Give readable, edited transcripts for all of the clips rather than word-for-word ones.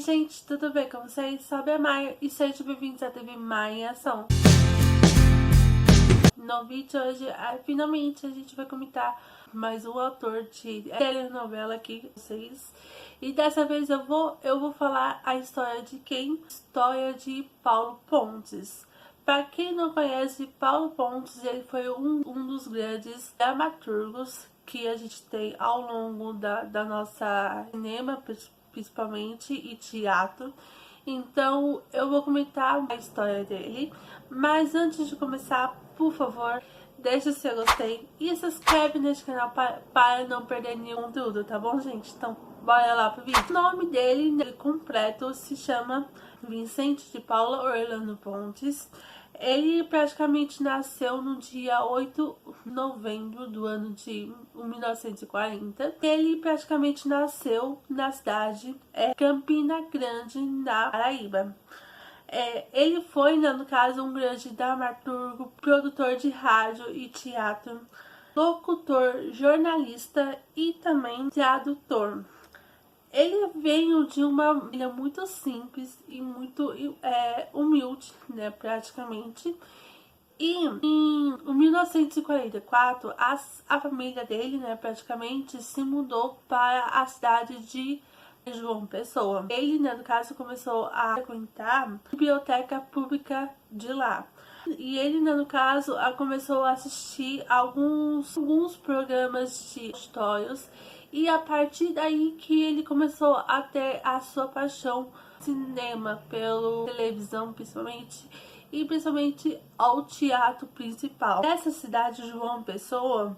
gente, tudo bem com vocês? Salve a Maia e sejam bem-vindos à TV Maia em Ação. No vídeo de hoje, finalmente a gente vai comentar mais um autor de telenovela aqui com vocês. E dessa vez eu vou falar a história de quem? História de Paulo Pontes. Para quem não conhece, Paulo Pontes, ele foi um dos grandes dramaturgos que a gente tem ao longo da nossa cinema, principalmente, e teatro. Então eu vou comentar a história dele, mas antes de começar, por favor, deixa o seu gostei e se inscreve nesse canal para não perder nenhum conteúdo, tá bom, gente? Então bora lá pro vídeo. O nome dele completo se chama Vicente de Paula Orlando Pontes. Ele praticamente nasceu no dia 8 de novembro do ano de 1940. Ele praticamente nasceu na cidade Campina Grande, na Paraíba. Ele foi, no caso, um grande dramaturgo, produtor de rádio e teatro, locutor, jornalista e também tradutor. Ele veio de uma família muito simples e muito humilde, né, praticamente. E em 1944, a família dele, né, praticamente se mudou para a cidade de João Pessoa. Ele, né, no caso, começou a frequentar a biblioteca pública de lá. E ele, né, no caso, começou a assistir alguns programas de histórias. E a partir daí que ele começou a ter a sua paixão cinema, pela televisão principalmente, e principalmente ao teatro principal. Nessa cidade de João Pessoa,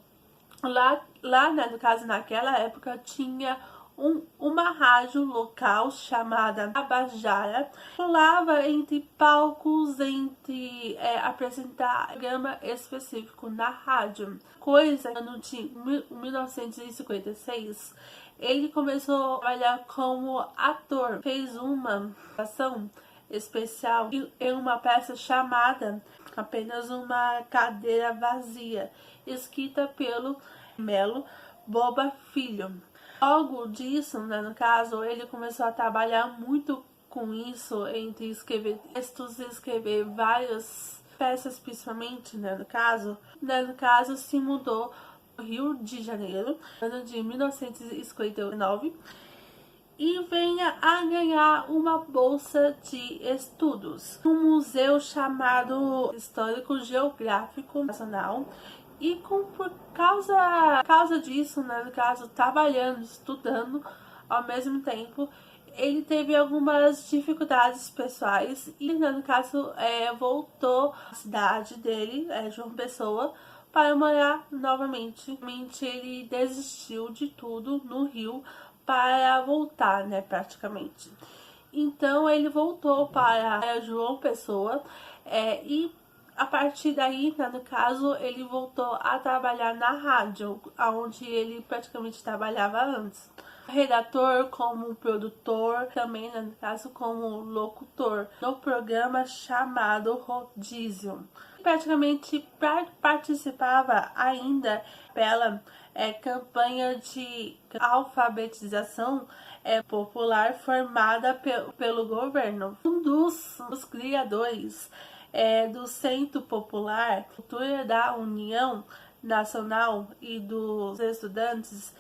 lá né, no caso, naquela época, tinha uma rádio local chamada Tabajara, rolava entre palcos, apresentar programa específico na rádio. Coisa no de 1956, ele começou a trabalhar como ator, fez uma ação especial em uma peça chamada Apenas uma Cadeira Vazia, escrita pelo Melo Boba Filho. Logo disso, né, no caso, ele começou a trabalhar muito com isso, entre escrever textos e escrever várias peças, principalmente, né, no caso, se mudou para o Rio de Janeiro, no ano de 1959, e venha a ganhar uma bolsa de estudos no museu chamado Histórico Geográfico Nacional. E por causa disso, né, no caso, trabalhando, estudando ao mesmo tempo, ele teve algumas dificuldades pessoais e, né, no caso, voltou à cidade dele, João Pessoa, para morar novamente. Realmente ele desistiu de tudo no Rio para voltar, né, praticamente. Então ele voltou para João Pessoa e a partir daí, né, no caso, ele voltou a trabalhar na rádio, onde ele praticamente trabalhava antes. Redator, como produtor, também, né, no caso, como locutor, no programa chamado Rodízio. Praticamente participava ainda pela campanha de alfabetização popular formada pelo governo. Um dos criadores do Centro Popular Cultura da União Nacional e dos Estudantes,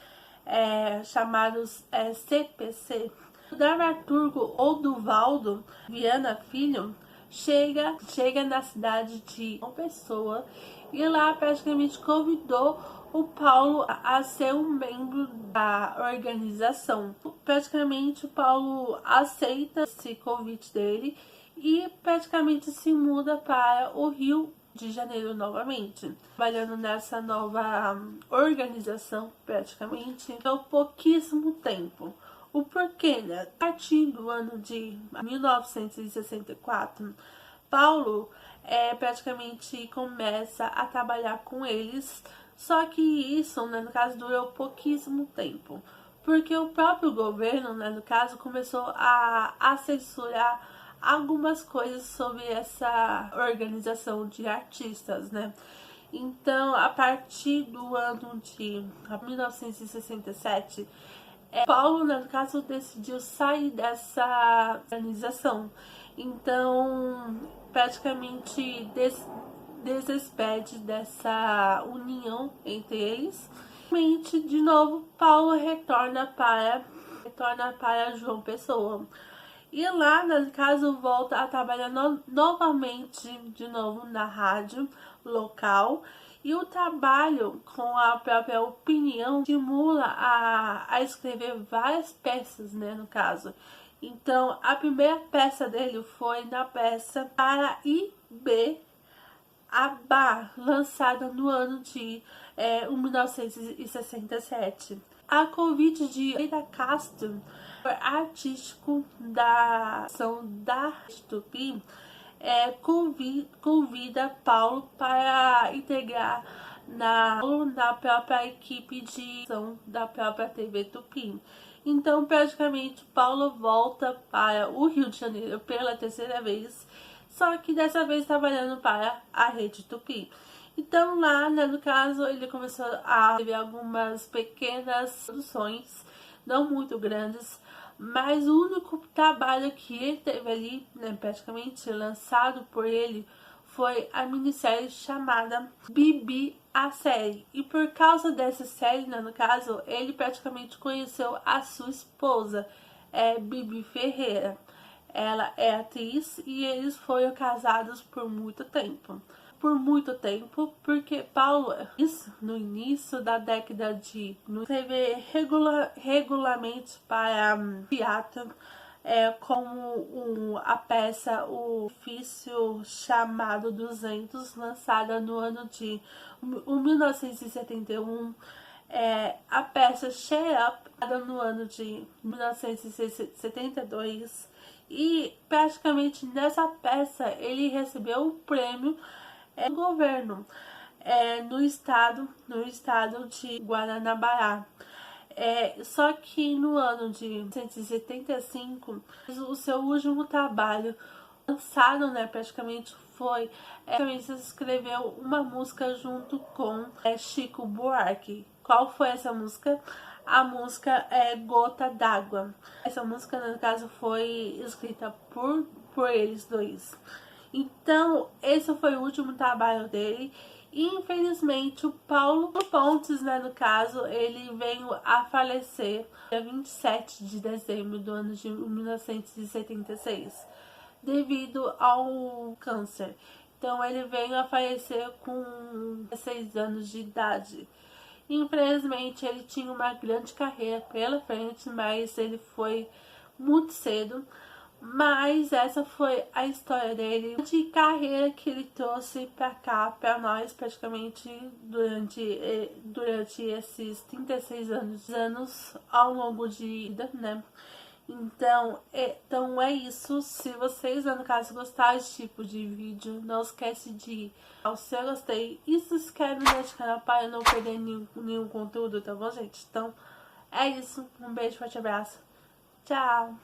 chamados CPC. O dramaturgo Oduvaldo Viana Filho chega na cidade de João Pessoa e lá praticamente convidou o Paulo a ser um membro da organização. Praticamente o Paulo aceita esse convite dele e praticamente se muda para o Rio de Janeiro novamente, trabalhando nessa nova organização praticamente por pouquíssimo tempo. O porquê, né? A partir do ano de 1964, Paulo praticamente começa a trabalhar com eles, só que isso, né, no caso, durou pouquíssimo tempo, porque o próprio governo, né, no caso, começou a censurar algumas coisas sobre essa organização de artistas, né? Então, a partir do ano de 1967, Paulo, né, no caso, decidiu sair dessa organização. Então, praticamente desespede dessa união entre eles. De novo, Paulo retorna para João Pessoa. E lá, no caso, volta a trabalhar novamente, de novo, na rádio local. E o trabalho com a própria opinião estimula a escrever várias peças, né, no caso. Então, a primeira peça dele foi na peça Para IB Abá, lançada no ano de 1967. A convite de Eida Castro, artístico da ação da Tupi, convida Paulo para integrar na própria equipe de ação da própria TV Tupi. Então, praticamente, Paulo volta para o Rio de Janeiro pela terceira vez, só que dessa vez trabalhando para a Rede Tupi. Então lá, né, no caso, ele começou a ter algumas pequenas produções, não muito grandes, mas o único trabalho que ele teve ali, né, praticamente lançado por ele, foi a minissérie chamada Bibi, a série. E por causa dessa série, né, no caso, ele praticamente conheceu a sua esposa, Bibi Ferreira. Ela é atriz e eles foram casados por muito tempo. Porque Paulo, isso no início da década de escrever regularmente para teatro, como a peça O Ofício Chamado 200, lançada no ano de 1971, a peça Share Up, no ano de 1972, e praticamente nessa peça ele recebeu o prêmio do governo no estado de Guanabara. Só que no ano de 1975, o seu último trabalho lançado, né, praticamente foi escreveu uma música junto com Chico Buarque. Qual foi essa música? A música é Gota d'Água. Essa música, no caso, foi escrita por eles dois. Então, esse foi o último trabalho dele. E, infelizmente, o Paulo Pontes, né, no caso, ele veio a falecer dia 27 de dezembro do ano de 1976, devido ao câncer. Então, ele veio a falecer com 16 anos de idade. Infelizmente, ele tinha uma grande carreira pela frente, mas ele foi muito cedo. Mas essa foi a história dele, de carreira que ele trouxe pra cá, pra nós, praticamente durante esses 36 anos ao longo de vida, né? Então é isso. Se vocês, no caso, gostaram desse tipo de vídeo, não esquece de dar o seu gostei e se inscreve nesse canal para não perder nenhum conteúdo, tá bom, gente? Então é isso, um beijo, forte abraço, tchau!